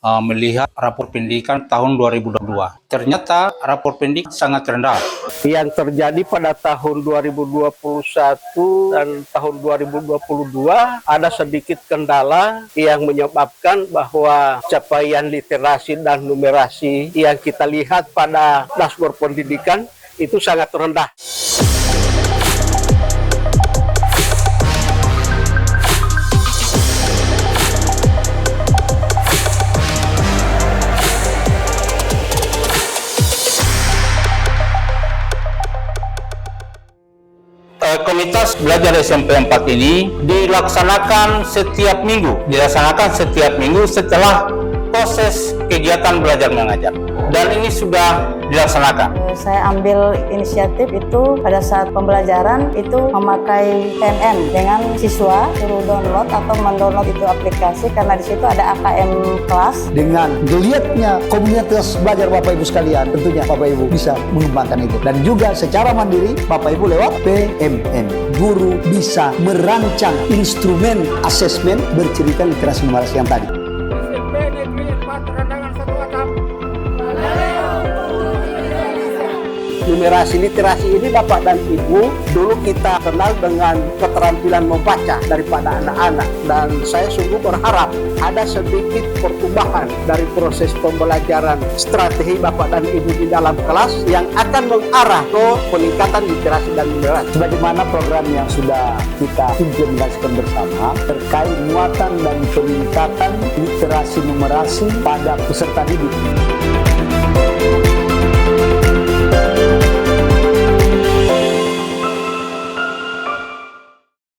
melihat rapor pendidikan tahun 2022. Ternyata rapor pendidikan sangat rendah. Yang terjadi pada tahun 2021 dan tahun 2022 ada sedikit kendala yang menyebabkan bahwa capaian literasi dan numerasi yang kita lihat pada dashboard pendidikan itu sangat rendah. Komunitas belajar SMP 4 ini dilaksanakan setiap minggu setelah proses kegiatan belajar mengajar, dan ini sudah dilaksanakan. Saya ambil inisiatif itu pada saat pembelajaran itu memakai PMN dengan siswa, suruh download atau mendownload itu aplikasi karena di situ ada AKM kelas. Dengan geliatnya komunitas belajar Bapak Ibu sekalian, tentunya Bapak Ibu bisa mengembangkan itu. Dan juga secara mandiri Bapak Ibu lewat PMN, guru bisa merancang instrumen asesmen bercerita literasi numerasi yang tadi. Numerasi literasi ini Bapak dan Ibu, dulu kita kenal dengan keterampilan membaca daripada anak-anak, dan saya sungguh berharap ada sedikit pertumbuhan dari proses pembelajaran strategi Bapak dan Ibu di dalam kelas yang akan mengarah ke peningkatan literasi dan numerasi. Sebagaimana program yang sudah kita implementasikan bersama terkait muatan dan peningkatan literasi numerasi pada peserta didik.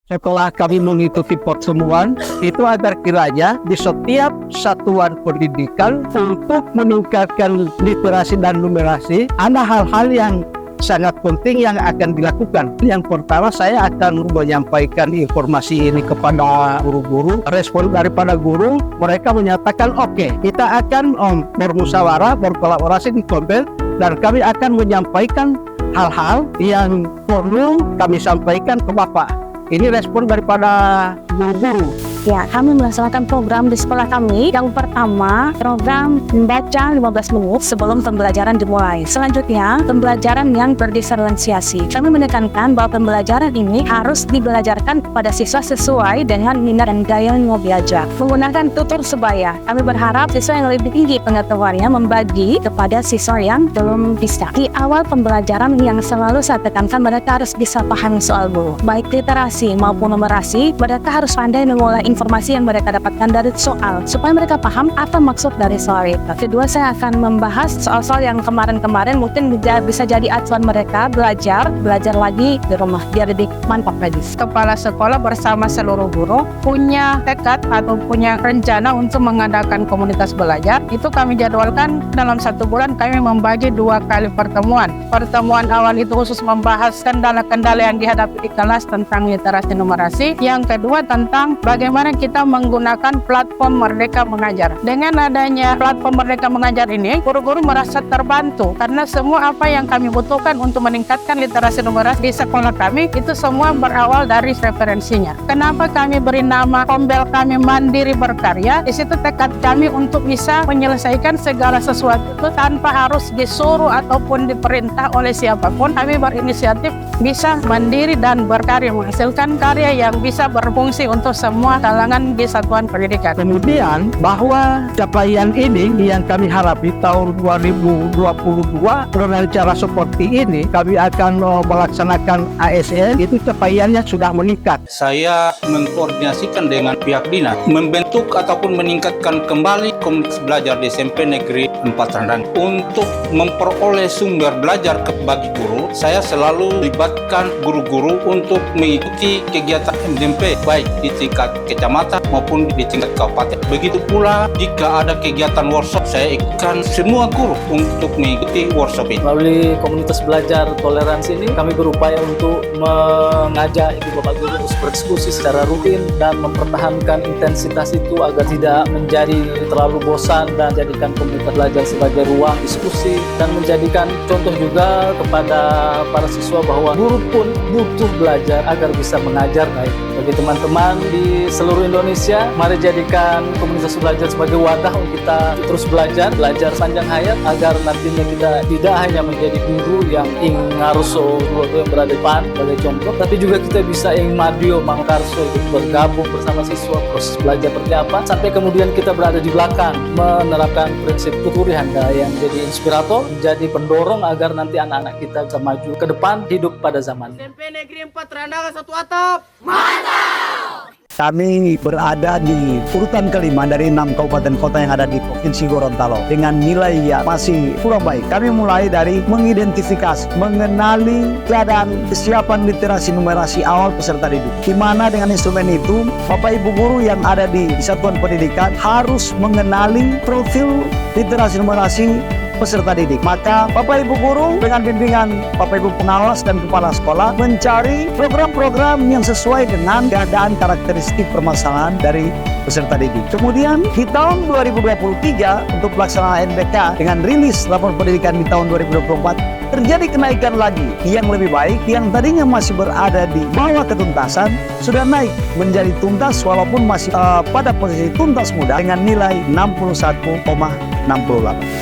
Setelah kami mengikuti pertemuan, itu agar kiranya di setiap satuan pendidikan untuk meningkatkan literasi dan numerasi, ada hal-hal yang sangat penting yang akan dilakukan. Yang pertama, saya akan menyampaikan informasi ini kepada guru-guru. Respon daripada guru, mereka menyatakan oke, kita akan bermusyawarah, berkolaborasi di Kompel, dan kami akan menyampaikan hal-hal yang perlu kami sampaikan ke Bapak. Ini respon daripada guru-guru. Ya, kami melaksanakan program di sekolah kami. Yang pertama, program membaca 15 menit sebelum pembelajaran dimulai. Selanjutnya, pembelajaran yang berdiferensiasi. Kami menekankan bahwa pembelajaran ini harus dibelajarkan kepada siswa sesuai dengan minat dan gaya yang mau belajar. Menggunakan tutor sebaya. Kami berharap siswa yang lebih tinggi pengetahuannya membagi kepada siswa yang belum bisa. Di awal pembelajaran yang selalu saya tekankan, mereka harus bisa paham soal guru. Baik literasi maupun numerasi, mereka harus pandai mengolah informasi yang mereka dapatkan dari soal supaya mereka paham apa maksud dari soal itu. Kedua, saya akan membahas soal-soal yang kemarin-kemarin mungkin bisa jadi acuan mereka belajar lagi di rumah biar lebih mantap lagi. Kepala sekolah bersama seluruh guru punya tekad atau punya rencana untuk mengadakan komunitas belajar. Itu kami jadwalkan dalam 1 bulan. Kami membagi 2 kali pertemuan. Pertemuan awal itu khusus membahas kendala-kendala yang dihadapi di kelas tentang literasi numerasi. Yang kedua tentang bagaimana kita menggunakan platform Merdeka Mengajar. Dengan adanya platform Merdeka Mengajar ini, guru-guru merasa terbantu karena semua apa yang kami butuhkan untuk meningkatkan literasi numerasi di sekolah kami itu semua berawal dari referensinya. Kenapa kami beri nama Kombel kami Mandiri Berkarya? Di situ tekad kami untuk bisa menyelesaikan segala sesuatu itu tanpa harus disuruh ataupun diperintah oleh siapapun. Kami berinisiatif bisa mandiri dan berkarya, menghasilkan karya yang bisa berfungsi untuk semua kalangan di satuan pendidikan. Kemudian bahwa capaian ini yang kami harap di tahun 2022 dengan cara seperti ini kami akan melaksanakan ASN, itu capaiannya sudah meningkat. Saya mengkoordinasikan dengan pihak dinas membentuk ataupun meningkatkan kembali komunitas belajar di SMP Negeri 4 Rendang. Untuk memperoleh sumber belajar bagi guru, saya selalu libatkan guru-guru untuk mengikuti kegiatan MDMP baik di tingkat kecamatan maupun di tingkat kabupaten. Begitu pula jika ada kegiatan workshop, saya ikutkan semua guru untuk mengikuti workshop ini. Melalui komunitas belajar toleransi ini, kami berupaya untuk mengajak ibu bapak guru untuk berdiskusi secara rutin dan mempertahankan intensitas itu agar tidak menjadi terlalu bosan, dan jadikan komunitas belajar sebagai ruang diskusi dan menjadikan contoh juga kepada para siswa bahwa guru pun butuh belajar agar bisa mengajar baik. Bagi teman-teman di seluruh Indonesia, mari jadikan komunitas belajar sebagai wadah untuk kita terus belajar sepanjang hayat, agar nantinya kita tidak hanya menjadi guru yang ngaruso yang berada di depan sebagai contoh, tapi juga kita bisa madio mangkarso ikut bergabung bersama siswa proses belajar seperti apa, sampai kemudian kita berada di belakang menerapkan prinsip tuturi handa yang jadi inspirator, jadi pendorong agar nanti anak-anak kita bisa maju ke depan hidup pada zaman. SMP Negeri 4 Randangan satu atap. Kami berada di urutan kelima dari 6 kabupaten kota yang ada di Provinsi Gorontalo dengan nilai yang masih kurang baik. Kami mulai dari mengidentifikasi, mengenali keadaan kesiapan literasi numerasi awal peserta didik. Di mana dengan instrumen itu, Bapak Ibu guru yang ada di satuan pendidikan harus mengenali profil literasi numerasi peserta didik. Maka Bapak Ibu guru dengan bimbingan Bapak Ibu pengawas dan kepala sekolah mencari program-program yang sesuai dengan keadaan karakteristik permasalahan dari peserta didik. Kemudian di tahun 2023 untuk pelaksanaan NBK dengan rilis laporan pendidikan di tahun 2024 terjadi kenaikan lagi yang lebih baik, yang tadinya masih berada di bawah ketuntasan sudah naik menjadi tuntas walaupun masih pada posisi tuntas muda dengan nilai 61,68.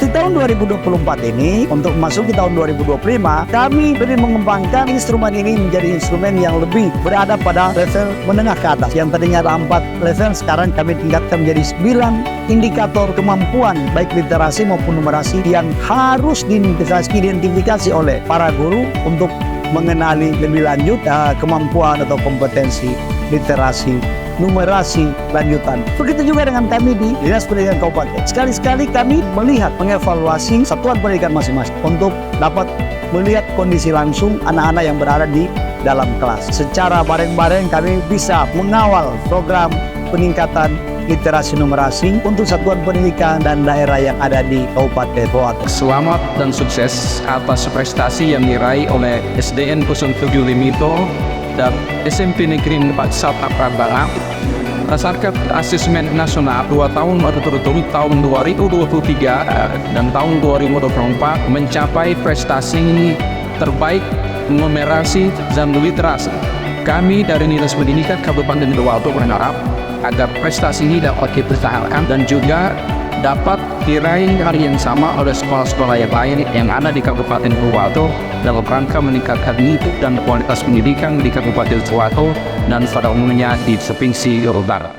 Di tahun 2024 ini untuk memasuki tahun 2025 kami lebih mengembangkan instrumen ini menjadi instrumen yang lebih berada pada level menengah ke atas. Yang tadinya ada 4 level, sekarang kami tingkatkan menjadi 9 indikator kemampuan baik literasi maupun numerasi yang harus diidentifikasi oleh para guru untuk mengenali lebih lanjut kemampuan atau kompetensi literasi numerasi lanjutan. Begitu juga dengan kami di Dinas Pendidikan Kabupaten. Sekali-sekali kami melihat, mengevaluasi satuan pendidikan masing-masing untuk dapat melihat kondisi langsung anak-anak yang berada di dalam kelas. Secara bareng-bareng kami bisa mengawal program peningkatan literasi numerasi untuk satuan pendidikan dan daerah yang ada di Kabupaten Boato. Selamat dan sukses atas prestasi yang diraih oleh SDN 07 Limito dan SMP Negeri 4 Sata Prambanan. Berdasarkan asesmen nasional 2 tahun berturut-turut tahun 2023 dan tahun 2024 mencapai prestasi terbaik numerasi dan literasi. Kami dari Dinas Pendidikan Kabupaten Boato berharap agar prestasi ini dapat dipertahankan dan juga dapat diraih hari yang sama oleh sekolah-sekolah yang lain yang ada di Kabupaten Boato dalam rangka meningkatkan mutu dan kualitas pendidikan di Kabupaten Boato dan pada umumnya di Provinsi Jawa Barat.